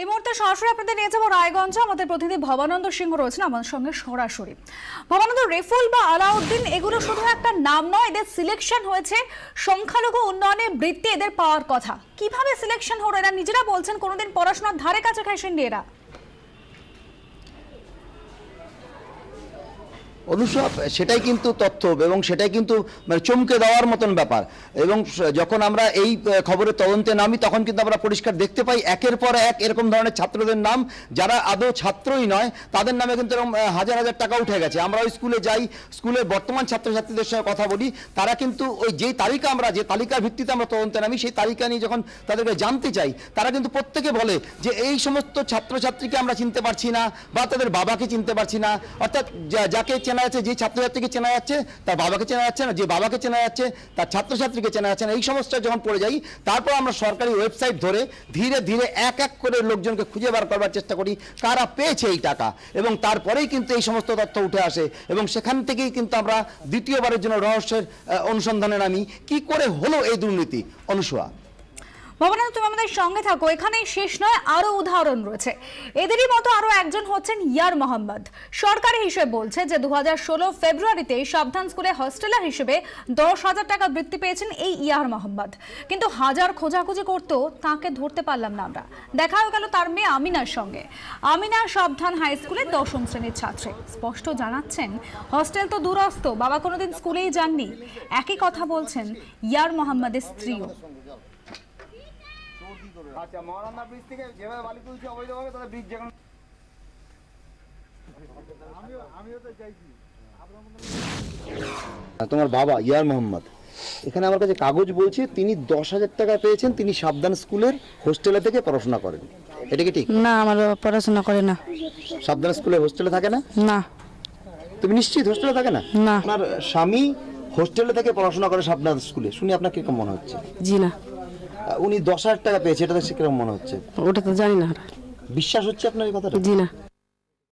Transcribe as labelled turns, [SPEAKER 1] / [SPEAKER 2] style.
[SPEAKER 1] এই মুহূর্তে সরাসরি আপনাদের নিয়ে যাবো রায়গঞ্জ। আমাদের প্রতিনিধি ভবানন্দ সিংহ রয়েছেন আমাদের সঙ্গে সরাসরি। ভবানন্দ, রেফুল বা আলাউদ্দিন এগুলো শুধু একটা নাম নয়, এদের সিলেকশন হয়েছে সংখ্যালঘু উন্নয়নে বৃত্তি এদের পাওয়ার কথা। কিভাবে সিলেকশন হলো? এরা নিজেরা বলছেন কোনোদিন পড়াশোনার ধারে কাছে খাইছেন এরা।
[SPEAKER 2] অনুসব সেটাই কিন্তু তথ্য এবং সেটাই কিন্তু মানে চমকে দেওয়ার মতন ব্যাপার। এবং যখন আমরা এই খবরের তদন্তে নামি তখন কিন্তু আমরা পরিষ্কার দেখতে পাই একের পর এক এরকম ধরনের ছাত্রদের নাম, যারা আদৌ ছাত্রই নয় তাদের নামে কিন্তু এরকম হাজার হাজার টাকা উঠে গেছে। আমরা ওই স্কুলে যাই, স্কুলের বর্তমান ছাত্রছাত্রীদের সঙ্গে কথা বলি, তারা কিন্তু ওই যেই তালিকা আমরা যে তালিকার ভিত্তিতে আমরা তদন্তে নামি সেই তালিকা নিয়ে যখন তাদেরকে জানতে চাই, তারা কিন্তু প্রত্যেকে বলে যে এই সমস্ত ছাত্রছাত্রীকে আমরা চিনতে পারছি না বা তাদের বাবাকে চিনতে পারছি না। অর্থাৎ যাকে চেনা যাচ্ছে, যে ছাত্রছাত্রীকে চেনা যাচ্ছে তার বাবাকে চেনা যাচ্ছে না, যে বাবাকে চেনা যাচ্ছে তার ছাত্রছাত্রীকে চেনা যাচ্ছে না। এই সমস্যা যখন পড়ে যাই, তারপর আমরা সরকারি ওয়েবসাইট ধরে ধীরে ধীরে এক এক করে লোকজনকে খুঁজে বার করবার চেষ্টা করি কারা পেয়েছে এই টাকা, এবং তারপরেই কিন্তু এই সমস্ত তথ্য উঠে আসে। এবং সেখান থেকেই কিন্তু আমরা দ্বিতীয়বারের জন্য রহস্যের অনুসন্ধানে নামি কি করে হলো এই দুর্নীতি। অনুসোয়া,
[SPEAKER 1] ভবানন্দ, তুমি আমাদের সঙ্গে থাকো। এখানেই শেষ নয়, আরো উদাহরণ রয়েছে। এদেরই মতো আরো একজন হচ্ছেন ইয়ার মোহাম্মদ। সরকারি হিসেবে বলছে যে 2016 ফেব্রুয়ারিতে সাবধান স্কুলে হস্টেলার হিসেবে 10,000 টাকা বৃত্তি পেয়েছেন এই ইয়ার মোহাম্মদ। কিন্তু হাজার খোঁজাখুঁজি করতেও তাকে ধরতে পারলাম না আমরা। দেখা হয়ে গেল তার মেয়ে আমিনার সঙ্গে। আমিনা সাবধান হাই স্কুলের 10ম শ্রেণীর ছাত্রী। স্পষ্ট জানাচ্ছেন হস্টেল তো দূরস্থ, বাবা কোনোদিন স্কুলেই যাননি। একই কথা বলছেন ইয়ার মোহাম্মদের স্ত্রীও।
[SPEAKER 3] আচ্ছা, মহারানা ব্রিজ থেকে যেভাবে বালি তুলছে অবৈধভাবে, তাদের ব্রিজ যেখানে আমিও তো চাইছি।
[SPEAKER 2] তোমার বাবা ইয়ার মোহাম্মদ এখানে আমার কাছে কাগজ বলছে তিনি 10,000 টাকা পেয়েছেন, তিনি সাবধান স্কুলের হোস্টেলে থেকে পড়াশোনা করেন। এটা কি ঠিক?
[SPEAKER 4] না, আমার পড়াশোনা করে না।
[SPEAKER 2] সাবধান স্কুলের হোস্টেলে থাকে না?
[SPEAKER 4] না।
[SPEAKER 2] তুমি নিশ্চিত হোস্টেলে থাকে না?
[SPEAKER 4] না।
[SPEAKER 2] আপনার স্বামী হোস্টেলে থেকে পড়াশোনা করে সাবধান স্কুলে, শুনে আপনার কিরকম মনে হচ্ছে?
[SPEAKER 4] জি না।
[SPEAKER 2] উনি 10,000 টাকা পেয়েছে, এটা দেখে কিরকম মনে হচ্ছে?
[SPEAKER 4] ওটা তো জানি না।
[SPEAKER 2] বিশ্বাস হচ্ছে আপনার এই কথাটা?
[SPEAKER 4] জি না।